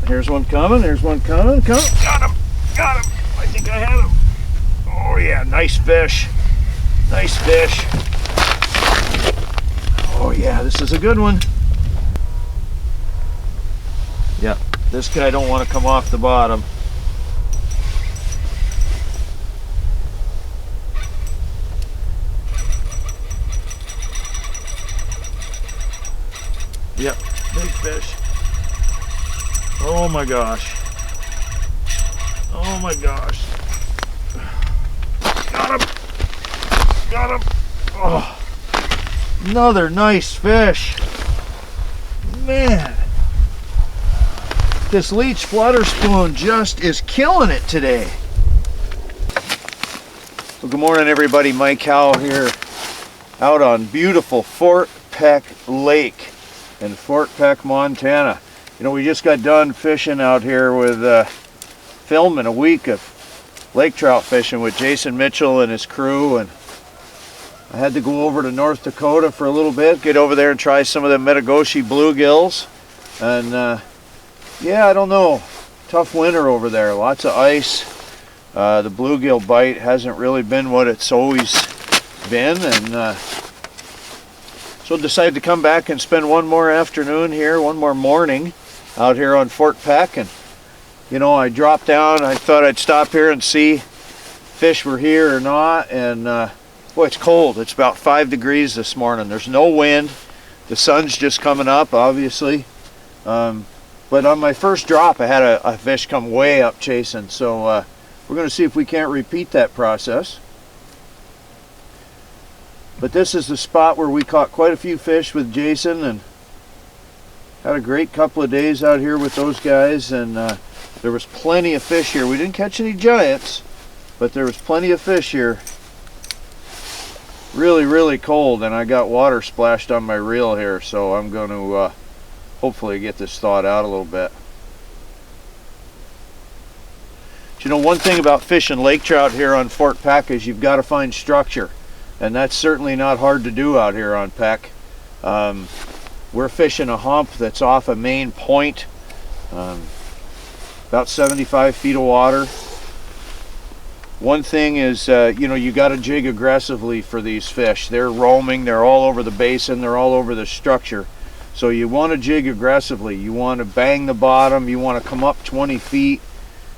Here's one coming. Here's one coming. Come. Got him. Got him. I think I had him. Oh yeah, nice fish. Nice fish. Oh yeah, this is a good one. Yeah, this guy don't want to come off the bottom. Yep, big fish. Oh my gosh. Oh my gosh. Got him. Got him. Oh, another nice fish. Man. This leech flutter spoon just is killing it today. Well, good morning everybody. Mike Howe here out on beautiful Fort Peck Lake in Fort Peck, Montana. You know, we just got done fishing out here with filming a week of lake trout fishing with Jason Mitchell and his crew, and I had to go over to North Dakota for a little bit, get over there and try some of the Metagoshi bluegills. And yeah, I don't know, tough winter over there, lots of ice. The bluegill bite hasn't really been what it's always been, and so decided to come back and spend one more afternoon here, one more morning out here on Fort Peck. And you know, I dropped down, I thought I'd stop here and see if fish were here or not, and boy, it's cold. It's about 5 degrees this morning. There's no wind. The sun's just coming up, obviously. But on my first drop, I had a fish come way up chasing, so we're going to see if we can't repeat that process. But this is the spot where we caught quite a few fish with Jason and had a great couple of days out here with those guys, and there was plenty of fish here. We didn't catch any giants, but there was plenty of fish here. Really, really cold, and I got water splashed on my reel here, so I'm going to hopefully get this thawed out a little bit. But you know, one thing about fishing lake trout here on Fort Peck is you've got to find structure, and that's certainly not hard to do out here on Peck. We're fishing a hump that's off a main point, about 75 feet of water. One thing is, you know, you got to jig aggressively for these fish. They're roaming, they're all over the basin, they're all over the structure. So you want to jig aggressively. You want to bang the bottom, you want to come up 20 feet.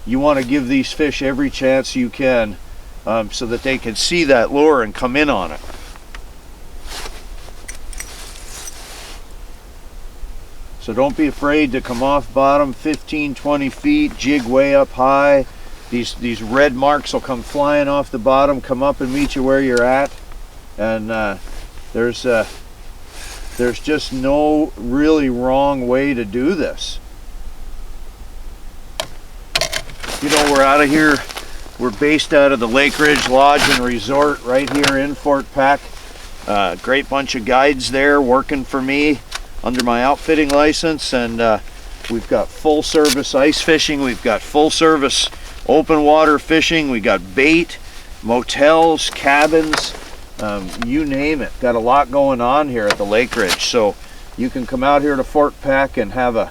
You want to give these fish every chance you can so that they can see that lure and come in on it. So don't be afraid to come off bottom 15, 20 feet, jig way up high. These red marks will come flying off the bottom, come up and meet you where you're at. And there's just no really wrong way to do this. You know, we're out of here. We're based out of the Lake Ridge Lodge and Resort right here in Fort Peck. Great bunch of guides there working for me under my outfitting license, and we've got full service ice fishing, we've got full service open water fishing, we got bait, motels, cabins, you name it. Got a lot going on here at the Lake Ridge, so you can come out here to Fort Peck and have a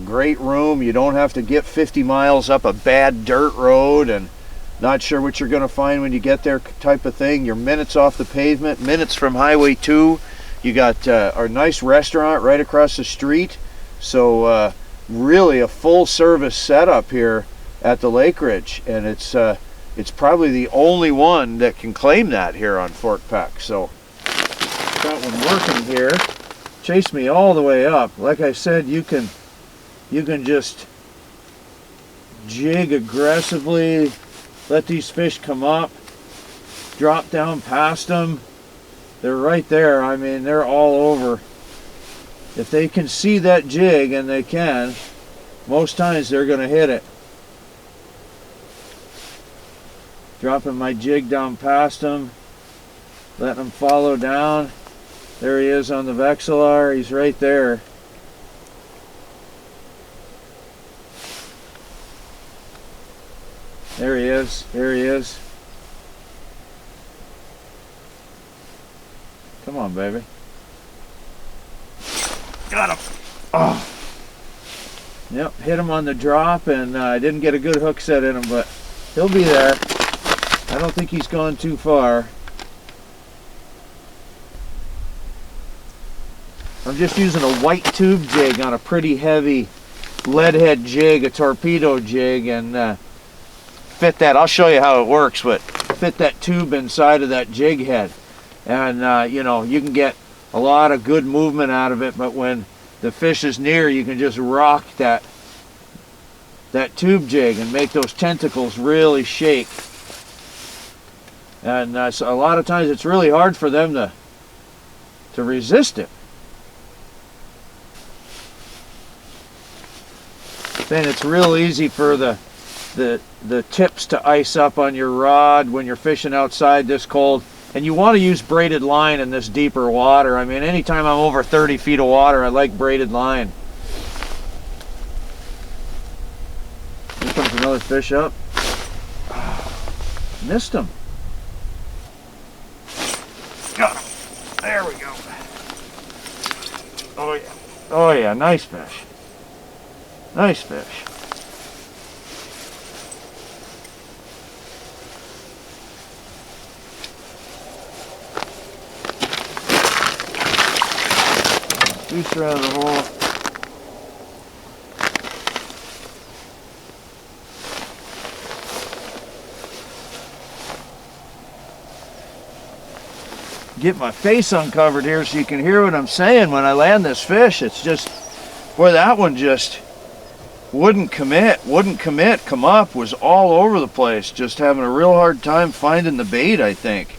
great room. You don't have to get 50 miles up a bad dirt road and not sure what you're going to find when you get there type of thing. You're minutes off the pavement, minutes from Highway 2. You got our nice restaurant right across the street. So really a full service setup here at the Lake Ridge, and it's probably the only one that can claim that here on Fort Peck. So got one working here. Chased me all the way up. Like I said, you can just jig aggressively, let these fish come up, drop down past them. They're right there. I mean, they're all over. If they can see that jig, and they can, most times they're going to hit it. Dropping my jig down past them, letting them follow down. There he is on the Vexilar. He's right there. There he is. There he is. Come on, baby. Got him. Oh. Yep, hit him on the drop, and I didn't get a good hook set in him, but he'll be there. I don't think he's gone too far. I'm just using a white tube jig on a pretty heavy lead head jig, a torpedo jig, and fit that. I'll show you how it works, but fit that tube inside of that jig head. And you know, you can get a lot of good movement out of it, but when the fish is near, you can just rock that tube jig and make those tentacles really shake. And so a lot of times it's really hard for them to resist it. Then it's real easy for the tips to ice up on your rod when you're fishing outside this cold. And you want to use braided line in this deeper water. I mean, anytime I'm over 30 feet of water, I like braided line. Here comes another fish up. Missed him. Got him. There we go. Oh yeah. Oh yeah, nice fish. Nice fish. Goose around the hole. Get my face uncovered here so you can hear what I'm saying when I land this fish. It's just, boy, that one just wouldn't commit, come up, was all over the place, just having a real hard time finding the bait, I think.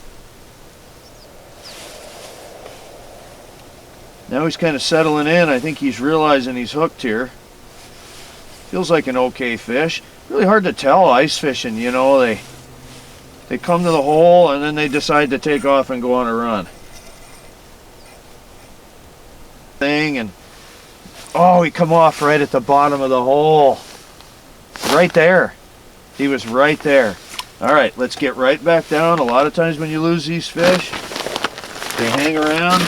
Now he's kind of settling in. I think he's realizing he's hooked here. Feels like an okay fish. Really hard to tell ice fishing, you know, they come to the hole and then they decide to take off and go on a run. And oh, he come off right at the bottom of the hole. Right there. He was right there. All right, let's get right back down. A lot of times when you lose these fish, they hang around.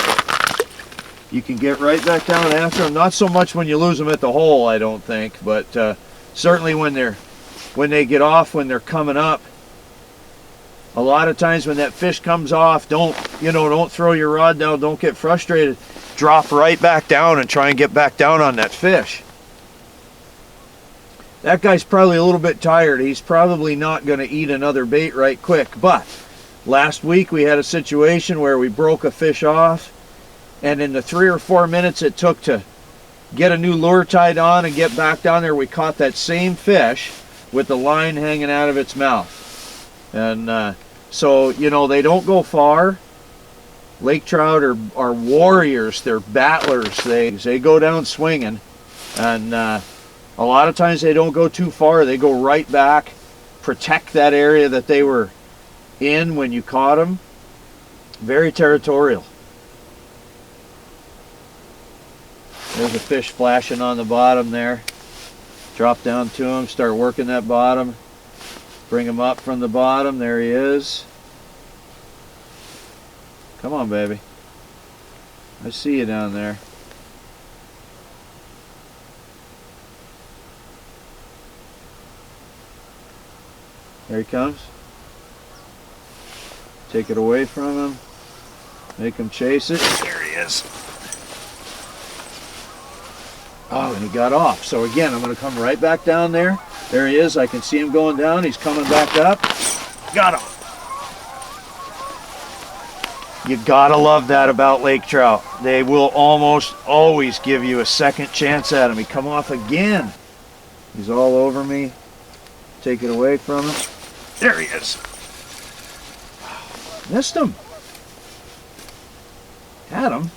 You can get right back down after them. Not so much when you lose them at the hole, I don't think, but certainly when they get off, when they're coming up. A lot of times when that fish comes off, don't throw your rod down, don't get frustrated. Drop right back down and try and get back down on that fish. That guy's probably a little bit tired. He's probably not going to eat another bait right quick. But last week we had a situation where we broke a fish off, and in the 3 or 4 minutes it took to get a new lure tied on and get back down there, we caught that same fish with the line hanging out of its mouth. And so, you know, they don't go far. Lake trout are warriors. They're battlers. They go down swinging, and a lot of times they don't go too far. They go right back, protect that area that they were in when you caught them. Very territorial. There's a fish flashing on the bottom there. Drop down to him, start working that bottom. Bring him up from the bottom. There he is. Come on, baby. I see you down there. There he comes. Take it away from him. Make him chase it. There he is. Oh, and he got off. So again, I'm going to come right back down there. There he is. I can see him going down. He's coming back up. Got him. You gotta love that about lake trout. They will almost always give you a second chance at him. He come off again. He's all over me. Take it away from him. There he is. Missed him. Had him.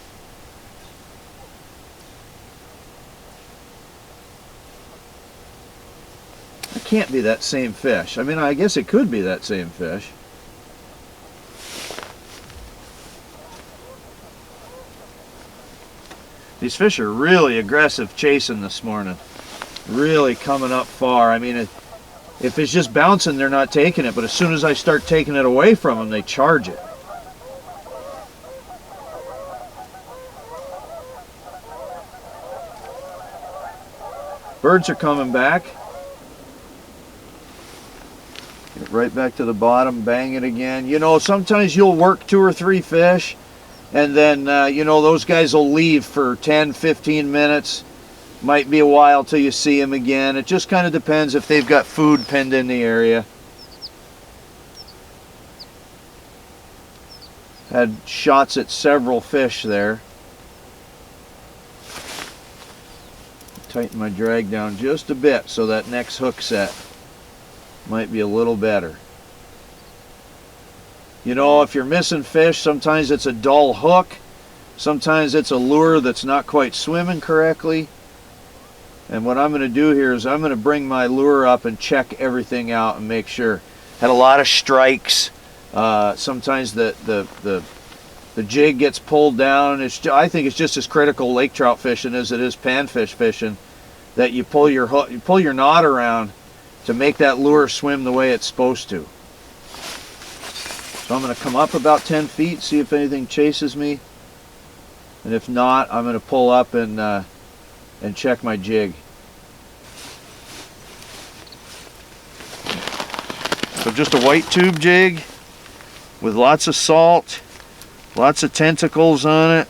That can't be that same fish. I mean, I guess it could be that same fish. These fish are really aggressive chasing this morning. Really coming up far. I mean, if it's just bouncing, they're not taking it. But as soon as I start taking it away from them, they charge it. Birds are coming back. Get right back to the bottom, bang it again. You know, sometimes you'll work 2 or 3 fish, and then, you know, those guys will leave for 10, 15 minutes. Might be a while till you see them again. It just kind of depends if they've got food pinned in the area. Had shots at several fish there. Tighten my drag down just a bit so that next hook set might be a little better. You know, if you're missing fish, sometimes it's a dull hook. Sometimes it's a lure that's not quite swimming correctly. And what I'm going to do here is I'm going to bring my lure up and check everything out and make sure. Had a lot of strikes. Sometimes the jig gets pulled down. I think it's just as critical lake trout fishing as it is panfish fishing, that you pull your hook, you pull your knot around to make that lure swim the way it's supposed to. So I'm going to come up about 10 feet, see if anything chases me, and if not, I'm going to pull up and check my jig. So just a white tube jig with lots of salt, lots of tentacles on it.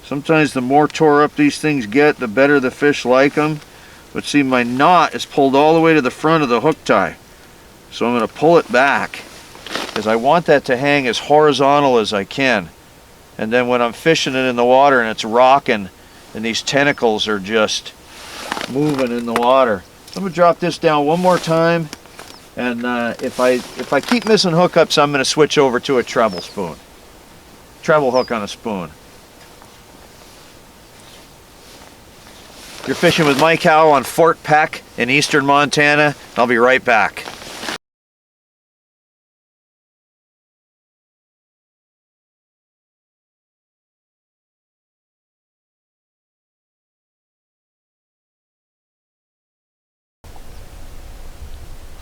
Sometimes the more tore up these things get, the better the fish like them. But see, my knot is pulled all the way to the front of the hook tie. So I'm going to pull it back because I want that to hang as horizontal as I can. And then when I'm fishing it in the water and it's rocking and these tentacles are just moving in the water. I'm going to drop this down one more time. And if I keep missing hookups, I'm going to switch over to a treble spoon. Treble hook on a spoon. You're fishing with Mike Howe on Fort Peck in eastern Montana. I'll be right back.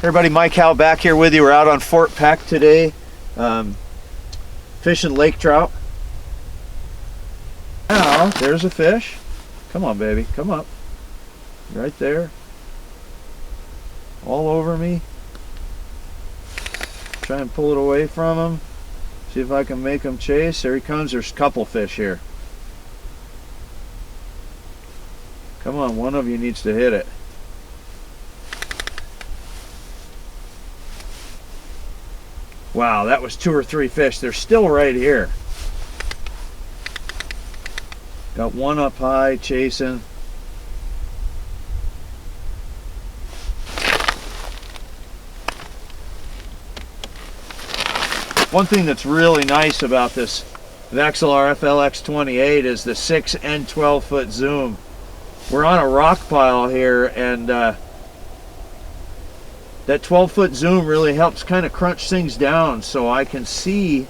Everybody, Mike Howe back here with you. We're out on Fort Peck today, fishing lake trout. Now, there's a fish. Come on, baby, come up. Right there. All over me. Try and pull it away from him. See if I can make him chase. There he comes. There's a couple fish here. Come on, one of you needs to hit it. Wow, that was 2 or 3 fish. They're still right here. Got one up high chasing. One thing that's really nice about this Vexilar FLX28 is the 6 and 12 foot zoom. We're on a rock pile here, and that 12 foot zoom really helps kind of crunch things down so I can see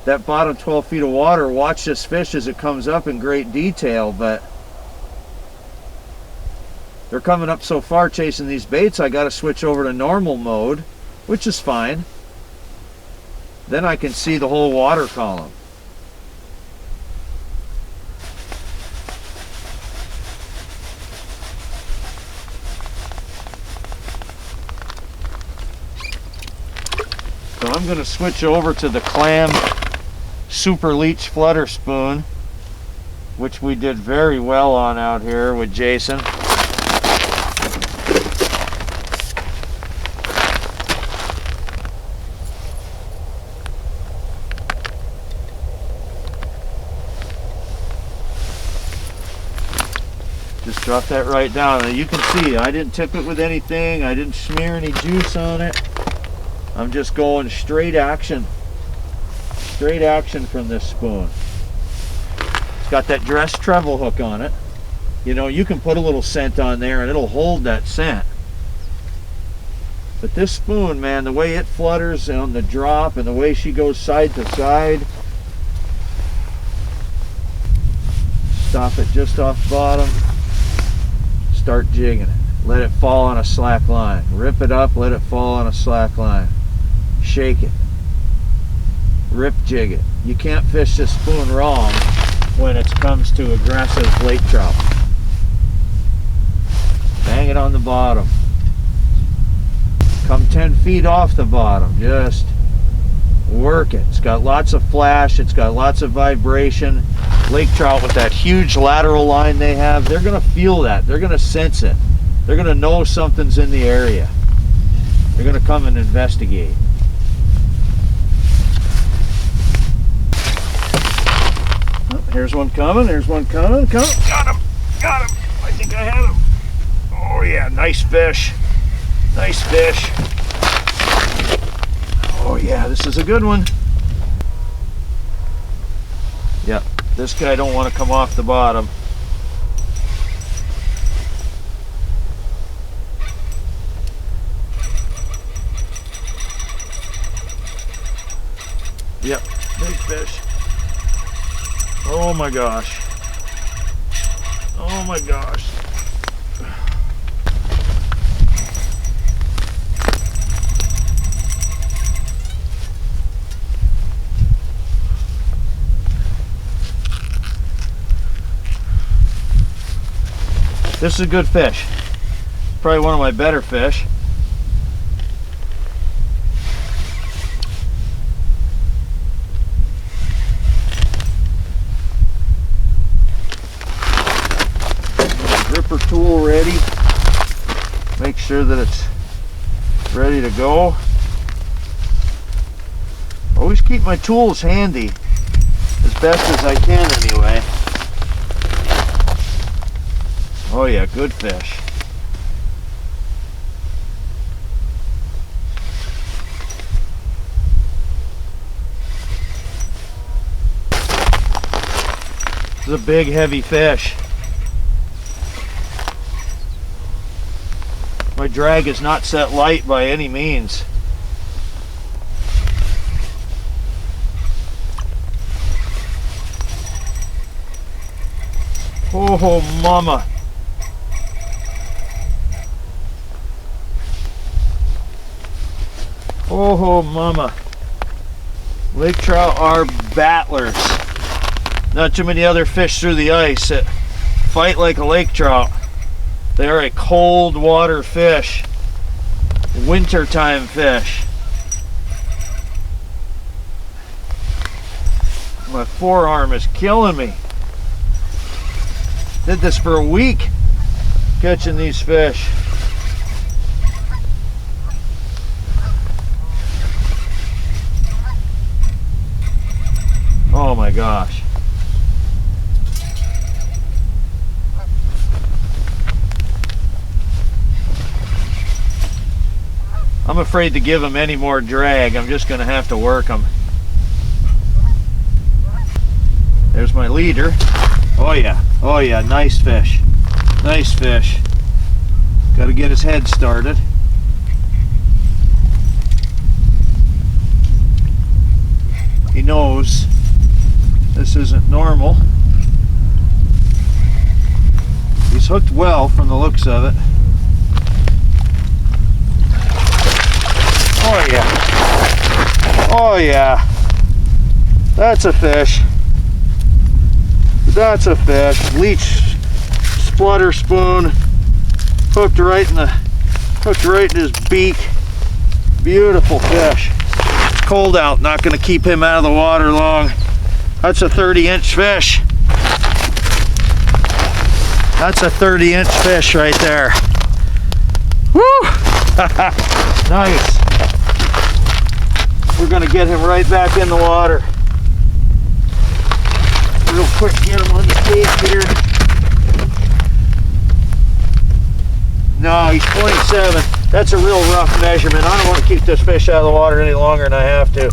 that bottom 12 feet of water, watch this fish as it comes up in great detail. But they're coming up so far chasing these baits, I got to switch over to normal mode, which is fine. Then I can see the whole water column. So I'm going to switch over to the clam super leech flutter spoon, which we did very well on out here with Jason. Just drop that right down. Now you can see I didn't tip it with anything. I didn't smear any juice on it. I'm just going straight action from this spoon. It's got that dress treble hook on it. You know, you can put a little scent on there and it'll hold that scent. But this spoon, man, the way it flutters on the drop and the way she goes side to side. Stop it just off bottom. Start jigging it. Let it fall on a slack line. Rip it up, let it fall on a slack line. Shake it. Rip jig it. You can't fish this spoon wrong. when it comes to aggressive lake trout. Bang it on the bottom. Come 10 feet off the bottom. Just work it. It's got lots of flash. It's got lots of vibration. Lake trout with that huge lateral line they have, they're going to feel that. They're going to sense it. They're going to know something's in the area. They're going to come and investigate. Oh, here's one coming. Here's one coming. Got him. Got him. I think I had him. Oh yeah, nice fish. Nice fish. Oh yeah, this is a good one. Yep, this guy don't want to come off the bottom. Yep, big fish. Oh my gosh. Oh my gosh. This is a good fish. Probably one of my better fish. Gripper tool ready. Make sure that it's ready to go. Always keep my tools handy as best as I can anyway. Oh yeah, good fish. This is a big, heavy fish. My drag is not set light by any means. Oh, mama. Oh, mama. Lake trout are battlers. Not too many other fish through the ice that fight like a lake trout. They are a cold water fish. Wintertime fish. My forearm is killing me. Did this for a week catching these fish. Oh my gosh. I'm afraid to give them any more drag. I'm just going to have to work them. There's my leader. Oh yeah. Oh yeah, nice fish. Nice fish. Got to get his head started. He knows this isn't normal. He's hooked well from the looks of it. Oh yeah. Oh yeah. That's a fish. That's a fish. Leech splutter spoon. Hooked right in his beak. Beautiful fish. It's cold out, not gonna keep him out of the water long. That's a 30-inch fish. That's a 30-inch fish right there. Woo! Nice. We're gonna get him right back in the water. Real quick, get him on the tape here. No, he's 27. That's a real rough measurement. I don't want to keep this fish out of the water any longer than I have to.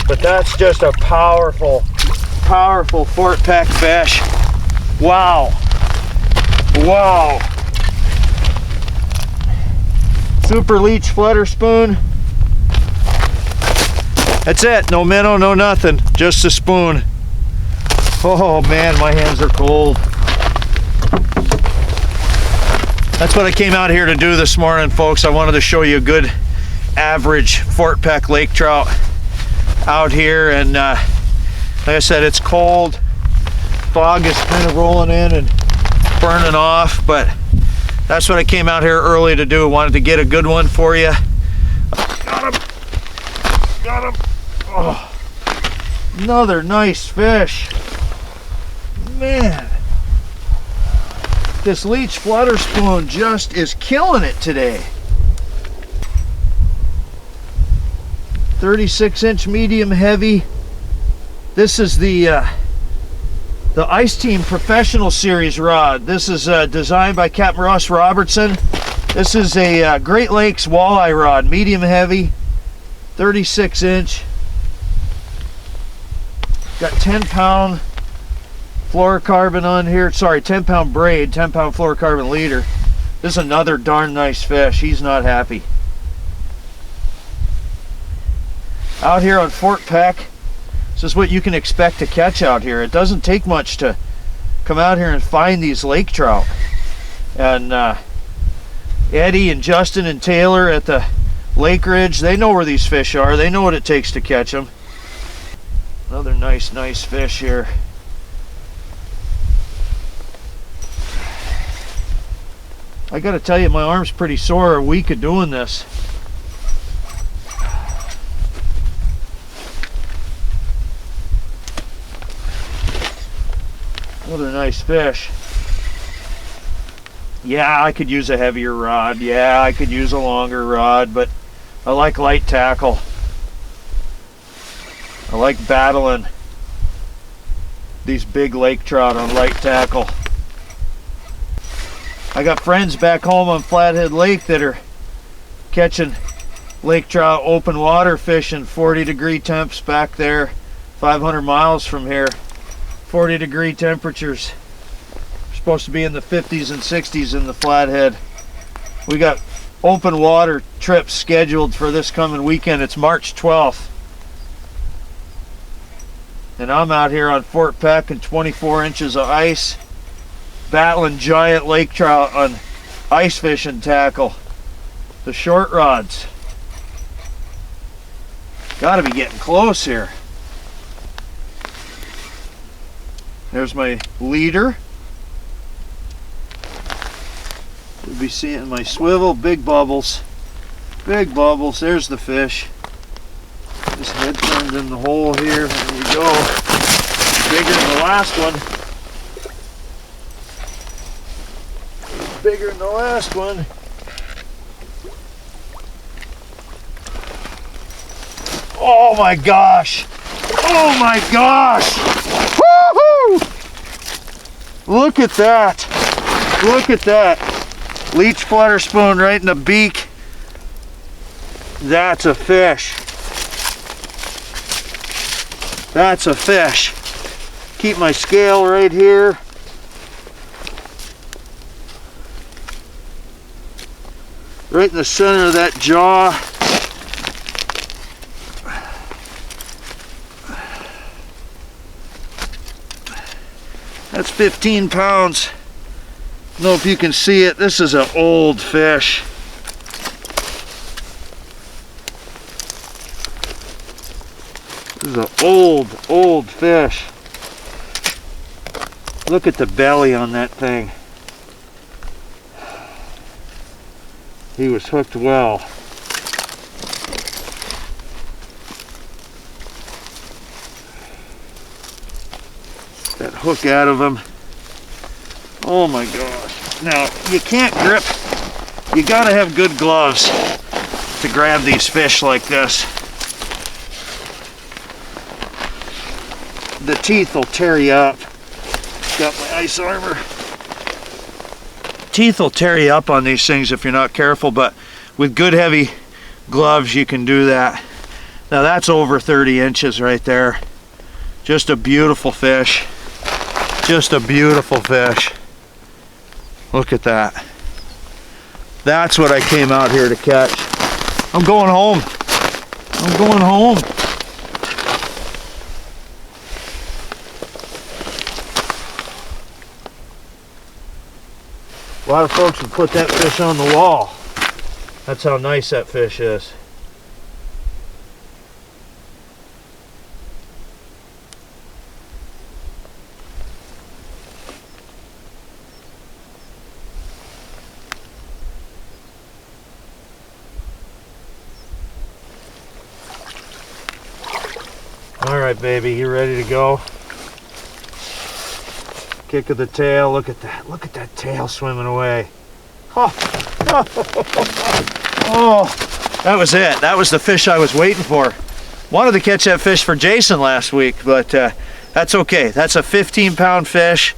But that's just a powerful, powerful Fort Peck fish. Wow. Wow. Super leech flutter spoon. That's it. No minnow, no nothing. Just a spoon. Oh man, my hands are cold. That's what I came out here to do this morning, folks. I wanted to show you a good average Fort Peck lake trout out here, and like I said, it's cold. fog is kind of rolling in and burning off, but that's what I came out here early to do. Wanted to get a good one for you. Got him. Got him. Oh, another nice fish. Man, this leech flutter spoon just is killing it today. 36-inch medium heavy. This is the Ice Team Professional Series rod. This is designed by Captain Ross Robertson. This is a Great Lakes walleye rod, medium heavy, 36-inch. Got 10-pound fluorocarbon on here. Sorry, 10-pound braid, 10-pound fluorocarbon leader. This is another darn nice fish. He's not happy. Out here on Fort Peck, this is what you can expect to catch out here. It doesn't take much to come out here and find these lake trout. And Eddie and Justin and Taylor at the Lake Ridge, they know where these fish are. They know what it takes to catch them. Another nice fish here. I gotta tell you, my arm's pretty sore a week of doing this. Another nice fish. Yeah, I could use a heavier rod. Yeah, I could use a longer rod, but I like light tackle. I like battling these big lake trout on light tackle. I got friends back home on Flathead Lake that are catching lake trout open water fishing, 40-degree temps back there, 500 miles from here. 40-degree temperatures. We're supposed to be in the 50s and 60s in the Flathead. We got open water trips scheduled for this coming weekend. It's March 12th. And I'm out here on Fort Peck in 24 inches of ice, battling giant lake trout on ice fishing tackle. The short rods. Gotta be getting close here. There's my leader. You'll be seeing my swivel, big bubbles. Big bubbles, there's the fish. This head turned in the hole here, there we go. Bigger than the last one. Bigger than the last one. Oh my gosh! Oh my gosh! Look at that. Look at that. Leech flutter spoon right in the beak. That's a fish. That's a fish. Keep my scale right here. Right in the center of that jaw. That's 15 pounds. I don't know if you can see it. This is an old fish. This is an old fish. Look at the belly on that thing. He was hooked well. That hook out of him. Oh my gosh. Now, you can't grip. You gotta have good gloves to grab these fish like this. The teeth will tear you up. Got my ice armor. Teeth will tear you up on these things if you're not careful, but with good heavy gloves you can do that. Now that's over 30 inches right there. Just a beautiful fish. Just a beautiful fish. Look at that. That's what I came out here to catch. I'm going home. I'm going home. A lot of folks would put that fish on the wall. That's how nice that fish is. All right, baby, you ready to go? Kick of the tail. Look at that. Look at that tail swimming away. Oh, oh, that was it. That was the fish I was waiting for. Wanted to catch that fish for Jason last week, but that's okay. That's a 15-pound fish.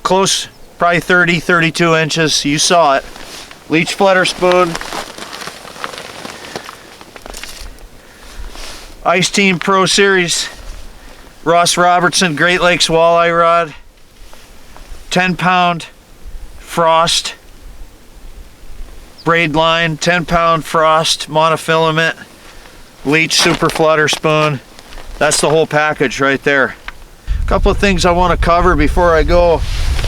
Close, probably 30, 32 inches. You saw it. Leech flutter spoon. Ice Team Pro Series. Ross Robertson Great Lakes walleye rod. 10-pound frost braid line, 10-pound frost monofilament, Leech super flutter spoon. That's the whole package right there. A couple of things I want to cover before I go.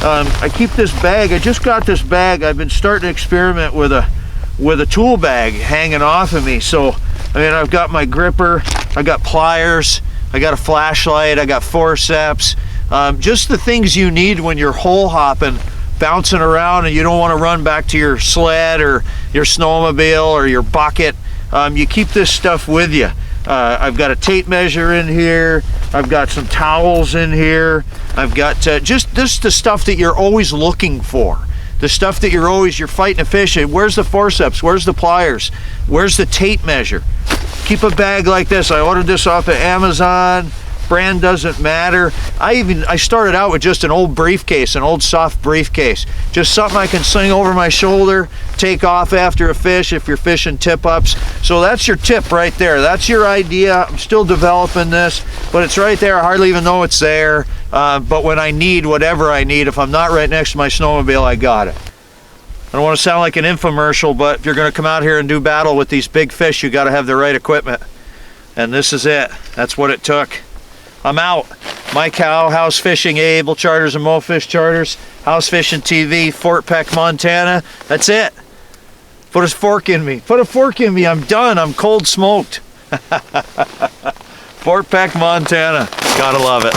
I keep this bag. I just got this bag. I've been starting to experiment with a tool bag hanging off of me. So I mean, I've got my gripper, I got pliers, I got a flashlight, I got forceps, just the things you need when you're hole hopping, bouncing around, and you don't want to run back to your sled or your snowmobile or your bucket. You keep this stuff with you. I've got a tape measure in here. I've got some towels in here. I've got just the stuff that you're always looking for. The stuff that you're fighting a fish. Where's the forceps? Where's the pliers? Where's the tape measure? Keep a bag like this. I ordered this off of Amazon. Brand doesn't matter. I started out with just an old briefcase, an old soft briefcase. Just something I can sling over my shoulder, take off after a fish if you're fishing tip-ups. So that's your tip right there. That's your idea. I'm still developing this, but it's right there. I hardly even know it's there. But when I need whatever I need, if I'm not right next to my snowmobile, I got it. I don't want to sound like an infomercial, but if you're going to come out here and do battle with these big fish, you got to have the right equipment. And this is it. That's what it took. I'm out. Mike Howe, House Fishing, Able Charters and MoFish Charters, House Fishing TV, Fort Peck, Montana. That's it. Put a fork in me. Put a fork in me. I'm done. I'm cold smoked. Fort Peck, Montana. Gotta love it.